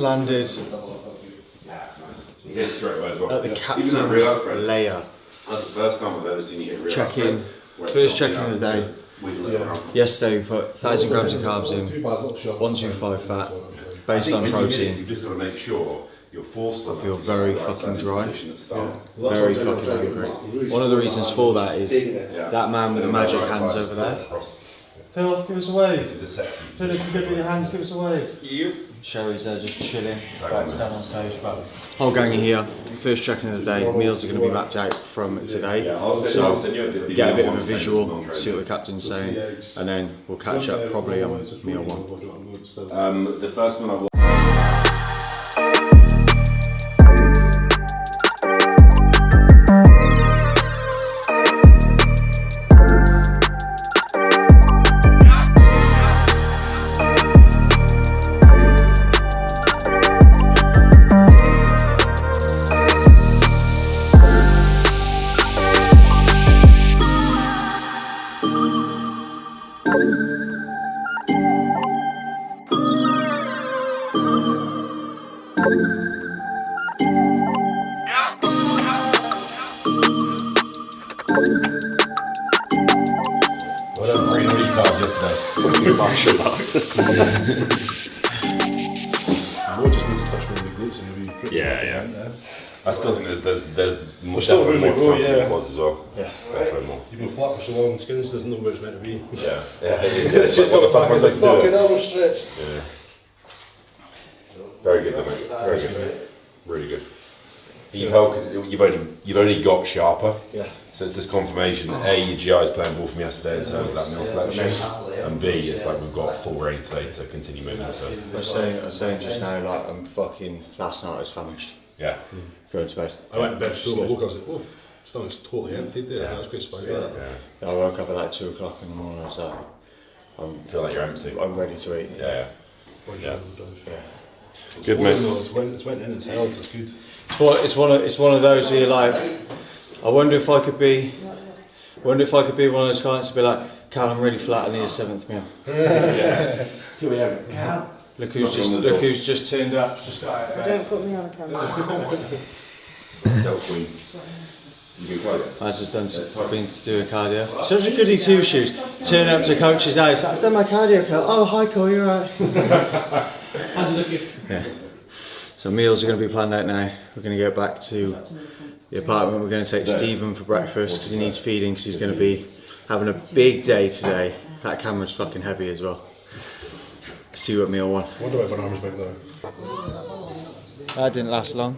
landed You hit it straight away as well. at the captain's layer. That's the first time I've ever seen you hit real. Check-in, first check-in of the day. Yesterday we put 1,000 grams of carbs in, 125 fat, baseline protein. You've just got to make sure you're forced. I feel very fucking dry, very fucking angry. One of the reasons for that is that man with the magic hands over there. Phil, give us a wave. Phil, if you could with your hands, give us a wave. Yep. Sherry's there just chilling, about to stand on stage. But whole gang are here, first check-in of the day. Meals are going to be mapped out from today. So get a bit of a visual, see what the captain's saying, and then we'll catch up probably on meal one. The first one I will. Yeah. I still think there's more still room to grow, yeah. Quads as well. Yeah. More. You've been flat for so long, skin doesn't know where it's meant to be. Yeah, it is. It's just got the back of the fucking arm stretched. Yeah. Very good, though, mate. Very good. Really good. You've only got sharper. Yeah. So it's just confirmation that A, your GI is playing ball from yesterday in terms of that meal selection, and B, it's like we've got full rein today to continue moving. So I was saying just now, like I'm fucking. Last night I was famished. yeah. Going to bed. I went to bed for I was like, oh, stomach's totally empty there. Yeah. That was quite spicy. Yeah. I woke up at like 2 o'clock in the morning. I was like, I feel like you're empty. I'm ready to eat. Yeah. Good, mate. It's went in, it's held, it's good. It's one of those where you're like, I wonder if I could be one of those clients to be like, Cal, I'm really flat. I need a 7th meal. Yeah. Look who's just turned up. Don't put me on camera. I've just been to do a cardio. Such a goody two shoes. Turn up to coach's house. I've done my cardio. Oh, hi, Cole. You're right. How's it looking? Yeah. So meals are going to be planned out now. We're going to go back to the apartment. We're going to take Stephen for breakfast because he needs feeding because he's going to be having a big day today. That camera's fucking heavy as well. See what meal one. I wonder why Bananas back there. That didn't last long.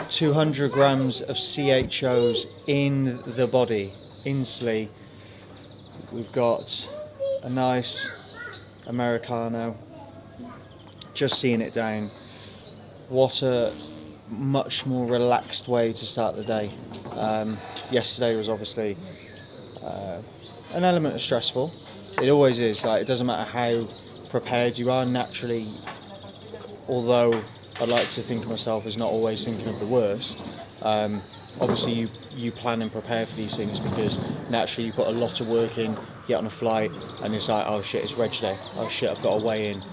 200 grams of CHOs in the body, instantly. We've got a nice Americano. Just seeing it down. What a much more relaxed way to start the day. Yesterday was obviously an element of stressful. It always is. Like, it doesn't matter how prepared you are naturally, although I'd like to think of myself as not always thinking of the worst. Obviously you plan and prepare for these things because naturally you put a lot of work in, get on a flight and it's like, oh shit, it's reg day, oh shit, I've got to weigh in.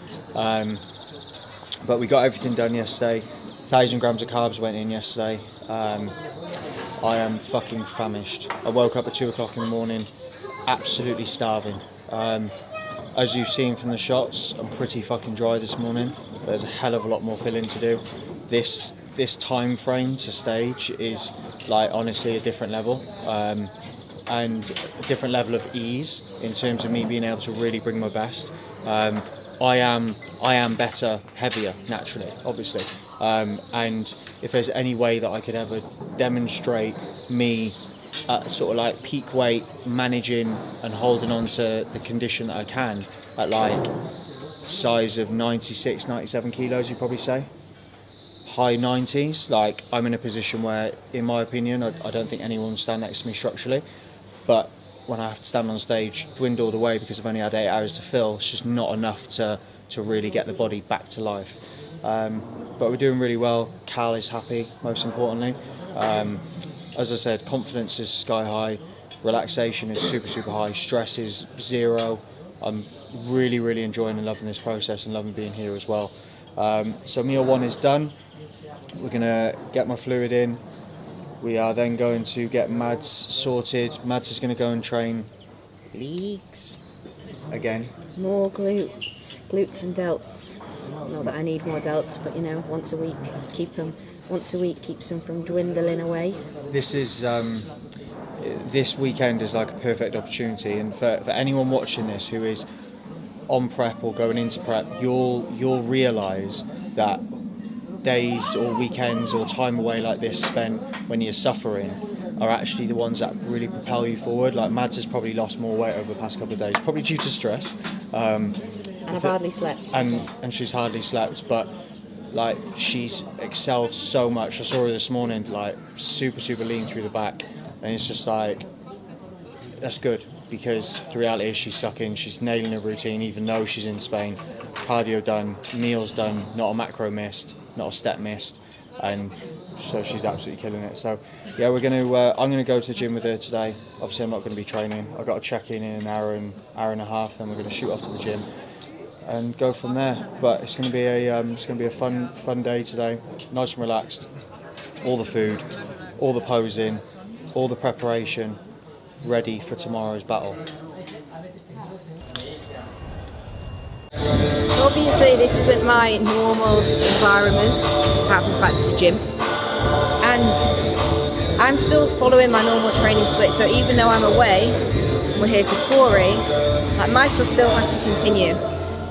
But we got everything done yesterday. 1,000 grams of carbs went in yesterday. I am fucking famished. I woke up at 2 o'clock in the morning, absolutely starving. As you've seen from the shots, I'm pretty fucking dry this morning. There's a hell of a lot more filling to do. This time frame to stage is like honestly a different level, and a different level of ease in terms of me being able to really bring my best. I am better, heavier naturally, obviously. And if there's any way that I could ever demonstrate me at sort of like peak weight, managing and holding on to the condition that I can at like size of 96, 97 kilos, you'd probably say. High 90s, like I'm in a position where, in my opinion, I don't think anyone will stand next to me structurally, but when I have to stand on stage, dwindled away because I've only had 8 hours to fill, it's just not enough to really get the body back to life. But we're doing really well. Cal is happy, most importantly. As I said, confidence is sky high, relaxation is super, super high, stress is 0. I'm really, really enjoying and loving this process and loving being here as well. So meal 1 is done. We're gonna get my fluid in. We are then going to get Mads sorted. Mads is gonna go and train legs again. More glutes and delts. Not that I need more delts, but you know, once a week, once a week keeps them from dwindling away. This is this weekend is like a perfect opportunity, and for anyone watching this who is on prep or going into prep, you'll realise that days or weekends or time away like this spent when you're suffering are actually the ones that really propel you forward. Like Mads has probably lost more weight over the past couple of days, probably due to stress. And I've hardly slept. And she's hardly slept, but like she's excelled so much. I saw her this morning, like super lean through the back, and it's just like, that's good, because the reality is she's sucking, she's nailing her routine even though she's in Spain. Cardio done, meals done, not a macro missed, not a step missed, and so she's absolutely killing it. So yeah, we're gonna I'm gonna go to the gym with her today. Obviously I'm not going to be training. I've got to check in an hour and a half, then we're going to shoot off to the gym and go from there. But it's going to be a fun day today. Nice and relaxed. All the food, all the posing, all the preparation, ready for tomorrow's battle. So obviously this isn't my normal environment, apart from the fact it's a gym. And I'm still following my normal training split, so even though I'm away, we're here for Corey, like my stuff still has to continue.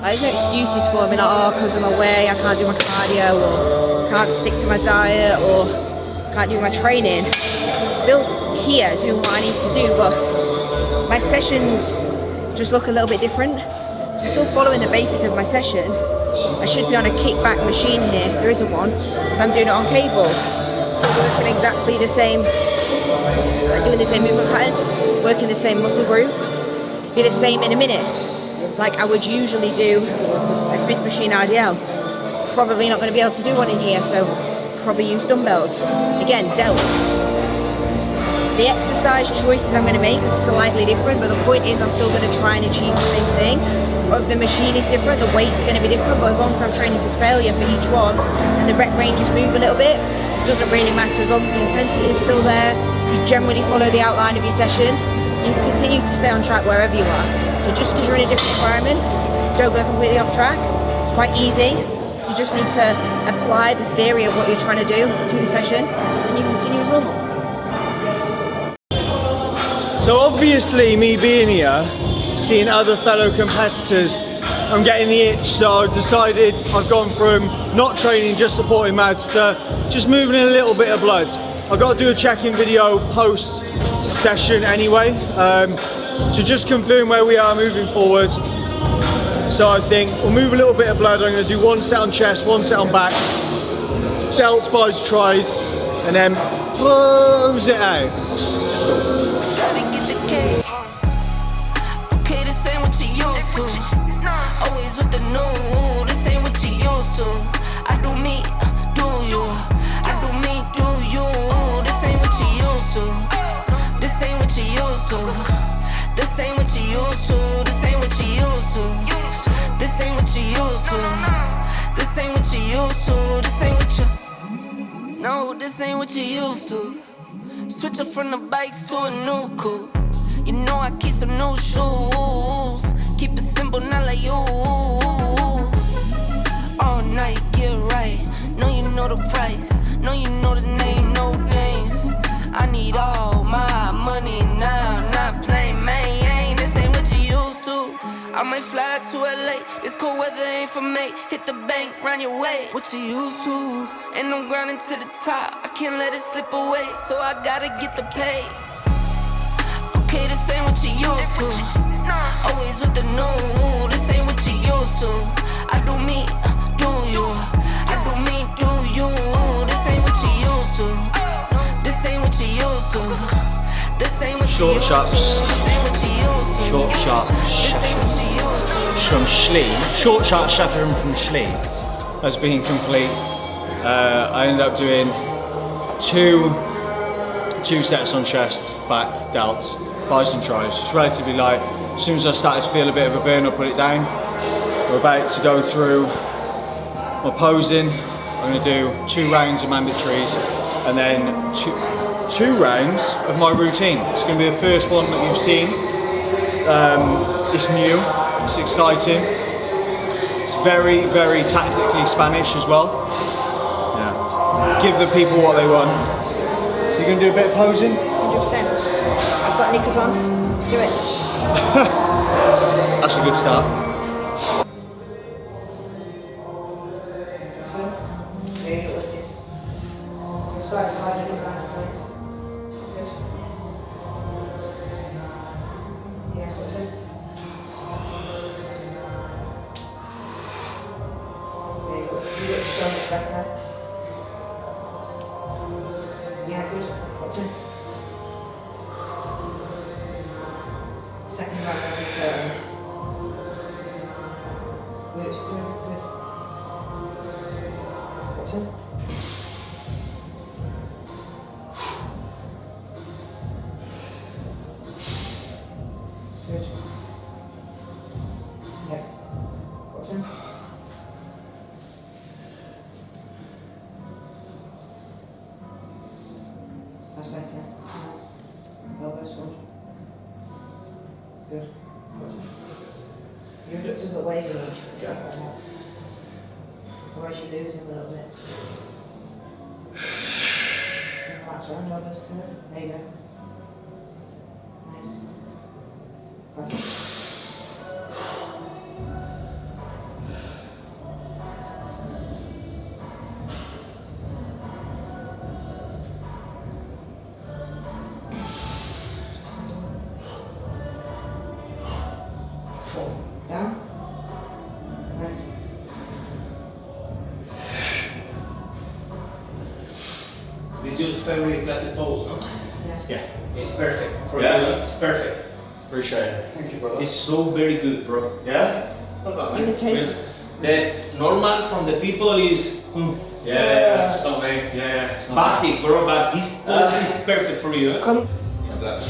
Like, there's no excuses for me, like, oh, because I'm away, I can't do my cardio, or can't stick to my diet, or can't do my training. Still here doing what I need to do, but my sessions just look a little bit different. So I'm still following the basis of my session. I should be on a kickback machine here, there isn't one, so I'm doing it on cables. Still working exactly the same, like doing the same movement pattern, working the same muscle group, be the same in a minute, like I would usually do a Smith machine RDL. Probably not going to be able to do one in here, so probably use dumbbells. Again, delts. The exercise choices I'm going to make are slightly different, but the point is I'm still going to try and achieve the same thing. Or if the machine is different, the weights are going to be different, but as long as I'm training to failure for each one and the rep ranges move a little bit, it doesn't really matter as long as the intensity is still there. You generally follow the outline of your session. You can continue to stay on track wherever you are. So just because you're in a different environment, don't go completely off track. It's quite easy. You just need to apply the theory of what you're trying to do to the session, and you continue as normal. So obviously me being here, seeing other fellow competitors, I'm getting the itch, so I've decided I've gone from not training, just supporting Mads, to just moving in a little bit of blood. I've got to do a check-in video post-session anyway, to just confirm where we are moving forward. So I think we'll move a little bit of blood. I'm going to do one set on chest, one set on back, delts, bis, tries, and then close it out. Let's go. No, this ain't what you used to. Switch up from the bikes to a new coupe. You know I keep some new shoes. Keep it simple, not like you. All night, get right. Know you know the price. Know you know the name, no games. I need all my money now, not playing, man. This ain't what you used to. I might fly to LA. This cold weather ain't for me. Hit the bank, run your way. What you used to? And I'm grinding to the top. I can't let it slip away, so I gotta get the pay. Okay, this ain't what you used to. Always with the new. This ain't what you used to. I do me, do you? I do me, do you? This ain't what you used to. This ain't what you used to. This ain't what you used to. Short, sharp from Schlee. Short, sharp chaperone from Schlee has been complete. I ended up doing two sets on chest, back, delts, bis and tries. It's relatively light. As soon as I started to feel a bit of a burn, I put it down. We're about to go through my posing. I'm going to do 2 rounds of mandatories and then two rounds of my routine. It's going to be the first one that you've seen. It's new, it's exciting. It's very, very tactically Spanish as well. Yeah. Give the people what they want. You going to do a bit of posing? 100%. I've got knickers on. Let's do it. That's a good start. Start to hide it in nice. Good. Yeah, what's it? There you go. You look so much better. Yeah, good. What's it? Second round down the third. Looks good, good. What's it? Good. Yeah. What's in? That's better. Nice. Elbows forward. Good. What's in? Your adductors are waving, you should drop that out. Otherwise you lose them a little bit. Relax around, elbows together. There you go. Nice. That's it. Down. Nice. This is your favorite classic pose, no? Yeah. It's perfect. For Yeah? you, it's perfect. Appreciate it. Thank you, brother. It's so very good, bro. Yeah? Love that, You man. can take The normal from the people is Yeah, it's not me. Yeah. basic, bro, but this pose is perfect for you. come. Like that.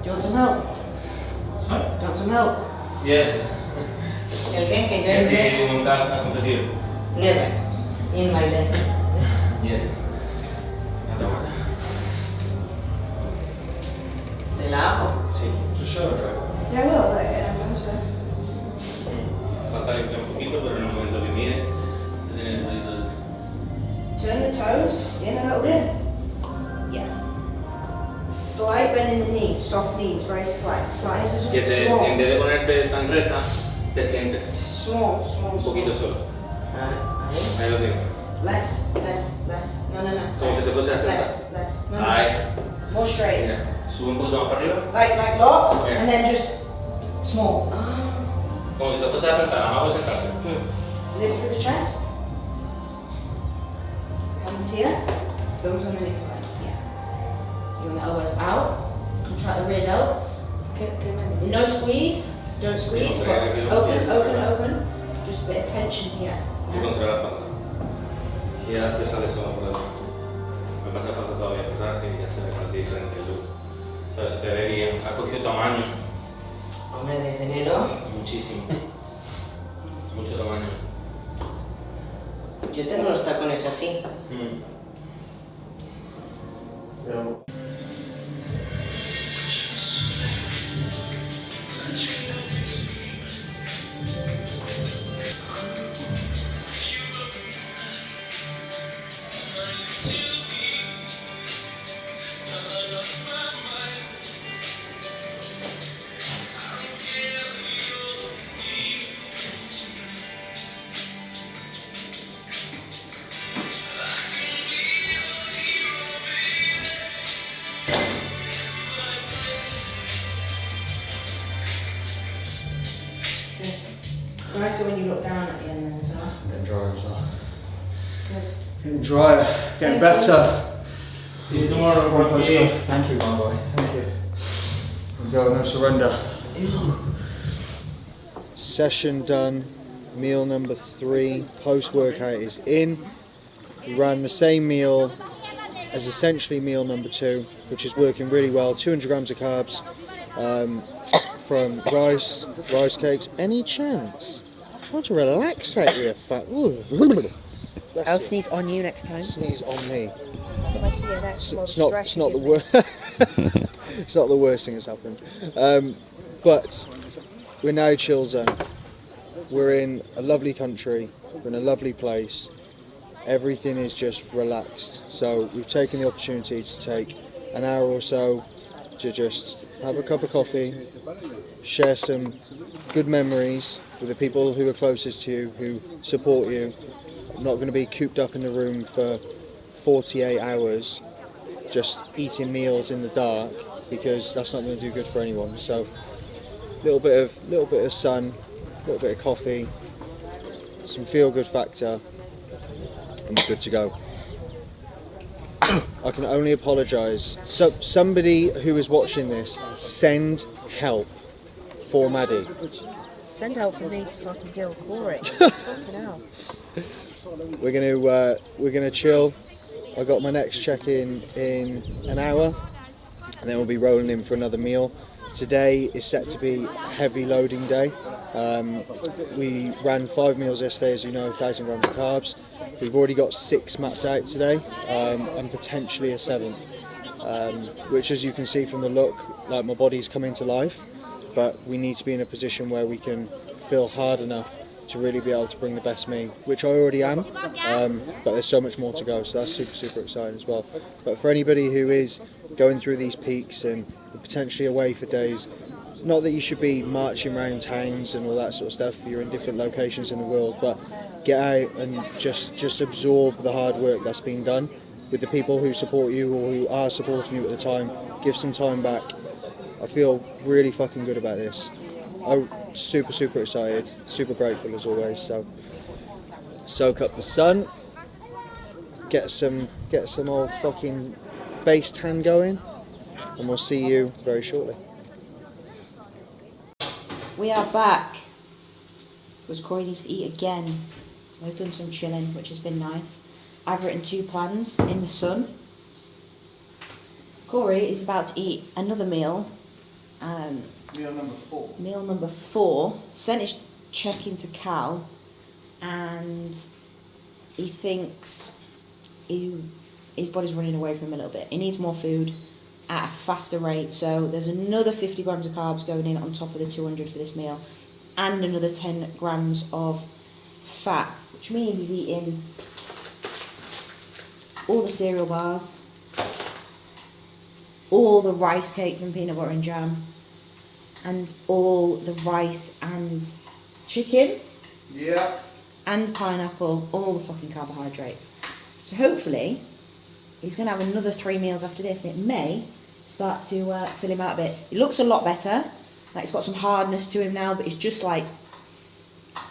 Do you want some help? Huh? Do you want some help? Yeah. Okay, can Yes, you yes, nunca competir. never in my life. Yes. ¿Te la hago? Sí. Just show it, right? Yeah, I will. Like, hands first. Falta limpiar un poquito, pero en el momento que mide, te tiene que salir todo eso. Turn the toes in a little bit. Yeah. Slight bend in the knees, soft knees, very slight. Slight, just Que te, en small. vez de ponerte tan recta, te sientes Small, small, un poquito small. solo. Ahí. Ahí lo tengo. Less. No. Como si te fuese a sentar. Less. No. Ahí. More straight. Mira, sube un poquito más para arriba. Like lock, Okay. and then just small. Como si te fuese a sentar, nada más voy a sentarte. Lift through the chest. Hands here. Thumbs on the neckline. Yeah. You want the elbows out. Contract the rear delts. ¿Qué me dices? No squeeze. Don't squeeze. Okay, But okay, open, okay. open. Just a bit of tension here. Y contra la espalda. Y ahora te sale solo por debajo. Me pasa falta todavía apretarse y ya se ve bastante diferente el look. Pero se te ve bien. Ha cogido tamaño. Hombre, desde enero Muchísimo. Mucho tamaño. yo tengo los tacones así. It's nicer when you look down at the end then as well. Getting drier as well. Good. Getting drier, getting better. See you tomorrow, bro. Thank you, my boy. Thank you. Go, no surrender. Session done. Meal number 3. Post workout is in. We ran the same meal as essentially meal number 2, which is working really well. 200 grams of carbs from rice cakes. Any chance? I'm trying to relax out here, fat. I'll sneeze on you next time. Sneeze on me. That's my CNS. It's not the worst. It's not the worst thing that's happened. But we're now chill zone. We're in a lovely country. We're in a lovely place. Everything is just relaxed. So we've taken the opportunity to take an hour or so to just have a cup of coffee, share some good memories with the people who are closest to you, who support you. I'm not going to be cooped up in the room for 48 hours just eating meals in the dark, because that's not going to do good for anyone. So a little bit of sun, a little bit of coffee, some feel good factor, and we're good to go. I can only apologise. So somebody who is watching this, send help for Maddie. Send help for me to fucking deal with Corey. Fucking hell. We're gonna chill. I got my next check-in in an hour, and then we'll be rolling in for another meal. Today is set to be a heavy loading day. We ran 5 meals yesterday, as you know, 1,000 grams of carbs. We've already got 6 mapped out today, and potentially a 7th, which, as you can see from the look, like, my body's coming to life, but we need to be in a position where we can feel hard enough to really be able to bring the best me, which I already am, but there's so much more to go, so that's super exciting as well. But for anybody who is going through these peaks and potentially away for days, not that you should be marching around towns and all that sort of stuff, you're in different locations in the world, but get out and just absorb the hard work that's being done with the people who support you or who are supporting you at the time. Give some time back. I feel really fucking good about this. I'm super excited, super grateful as always. So soak up the sun, get some old fucking base tan going, and we'll see you very shortly. We are back. Because Corey needs to eat again. We've done some chilling, which has been nice. I've written 2 plans in the sun. Corey is about to eat another meal. Meal number 4. Sent his check into Cal, and he thinks his body's running away from him a little bit. He needs more food at a faster rate, so there's another 50 grams of carbs going in on top of the 200 for this meal, and another 10 grams of fat, which means he's eating all the cereal bars, all the rice cakes and peanut butter and jam, and all the rice and chicken, and pineapple, all the fucking carbohydrates. So hopefully he's going to have another 3 meals after this, and it may start to fill him out a bit. He looks a lot better, like it's got some hardness to him now, but it's just like,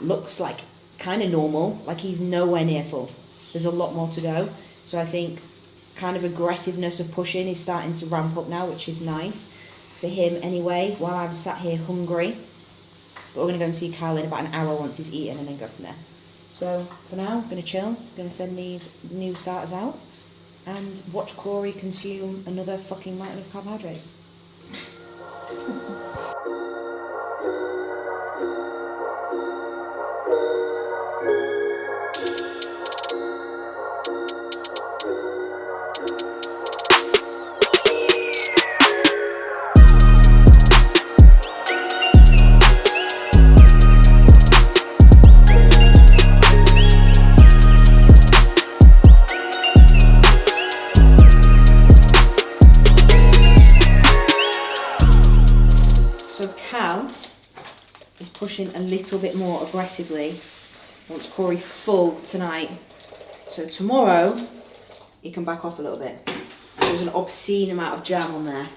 looks like kind of normal, like he's nowhere near full. There's a lot more to go, so I think kind of aggressiveness of pushing is starting to ramp up now, which is nice for him anyway, while I'm sat here hungry. But we're going to go and see Cal in about an hour once he's eaten, and then go from there. So for now, I'm going to chill, I'm going to send these new starters out and watch Corey consume another fucking mountain of carbohydrates. Pushing a little bit more aggressively. Wants Corey full tonight, so tomorrow he can back off a little bit. There's an obscene amount of jam on there,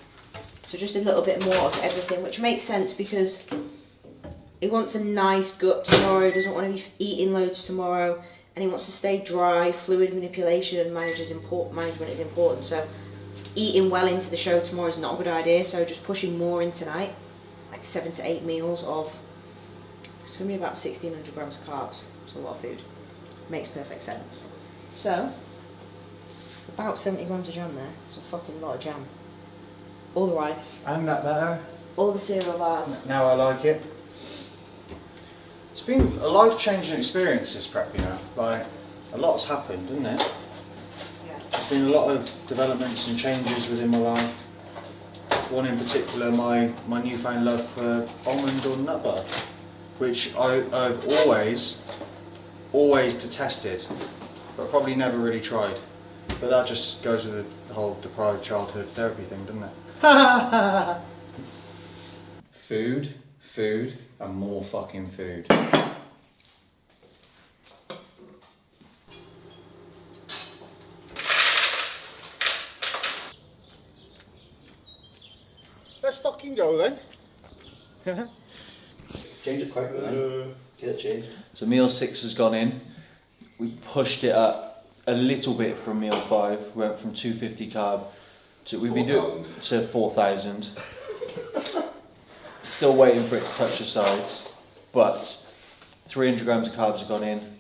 so just a little bit more of everything, which makes sense because he wants a nice gut tomorrow. He doesn't want to be eating loads tomorrow, and he wants to stay dry. Fluid manipulation and management is important, so eating well into the show tomorrow is not a good idea, so just pushing more in tonight, like 7 to 8 meals of, it's going to be about 1,600 grams of carbs. It's a lot of food. Makes perfect sense. So, It's about 70 grams of jam there. It's a fucking lot of jam. All the rice. And that better. All the cereal bars. Now I like it. It's been a life-changing experience, this prep, you know. Like, a lot's happened, isn't it? Yeah. There's been a lot of developments and changes within my life. One in particular, my newfound love for almond or nut butter, which I've always detested, but probably never really tried. But that just goes with the whole deprived childhood therapy thing, doesn't it? Food, food, and more fucking food. Let's fucking go then. Change it quick, man. Get it changed. So meal 6 has gone in. We pushed it up a little bit from meal 5. We went from 250 carb to 4,000. Still waiting for it to touch the sides, but 300 grams of carbs have gone in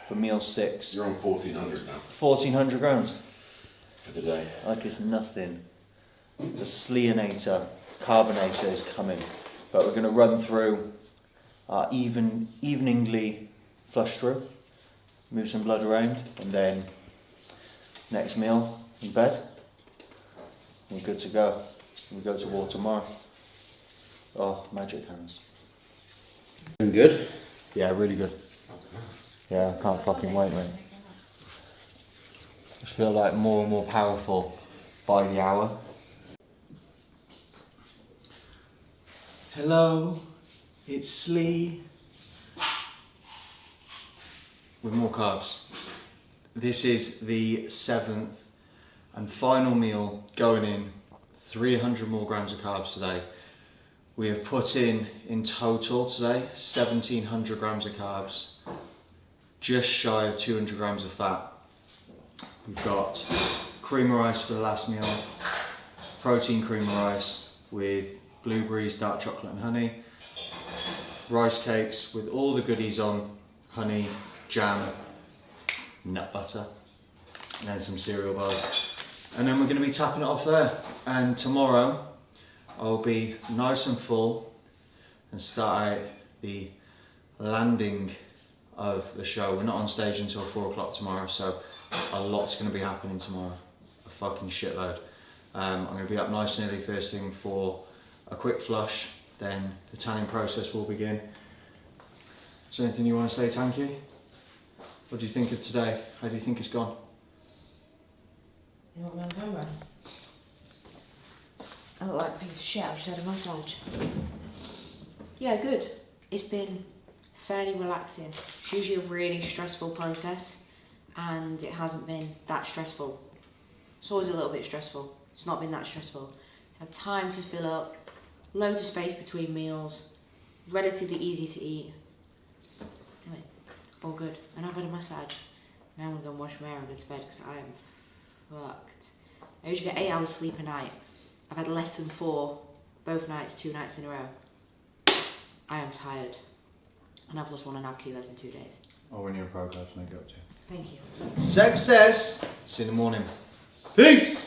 for meal 6. You're on 1400 now 1,400 grams. for the day. Like it's nothing. The Sleonator, carbonator is coming, but we're going to run through our eveningly flush through, move some blood around, and then next meal in bed. We're good to go. We go to war tomorrow. Oh, magic hands. Doing good. Yeah, really good. Yeah, I can't fucking wait, mate. I just feel like more and more powerful by the hour. Hello, it's Slee. With more carbs. This is the 7th and final meal going in. 300 more grams of carbs today. We have put in total today 1,700 grams of carbs, just shy of 200 grams of fat. We've got cream of rice for the last meal, protein cream of rice with blueberries, dark chocolate and honey, rice cakes with all the goodies on, honey, jam, nut butter, and then some cereal bars. And then we're going to be tapping it off there. And tomorrow I'll be nice and full and start out the landing of the show. We're not on stage until 4 o'clock tomorrow, so a lot's going to be happening tomorrow. A fucking shitload. I'm going to be up nice and early first thing for a quick flush, then the tanning process will begin. Is there anything you want to say, Tanky? What do you think of today? How do you think it's gone? You want me on camera? I look like a piece of shit. I've just had a massage. Yeah, good. It's been fairly relaxing. It's usually a really stressful process, and it hasn't been that stressful. It's always a little bit stressful. It's not been that stressful. It's had time to fill up, loads of space between meals, relatively easy to eat. Anyway, all good. And I've had a massage. Now I'm going to go and wash my hair and go to bed because I am fucked. I usually get 8 hours sleep a night. I've had less than 4, both nights, 2 nights in a row. I am tired. And I've lost 1.5 kilos in 2 days. Oh, when you're a pro, to make it up to you. Thank you. Success! See you in the morning. Peace!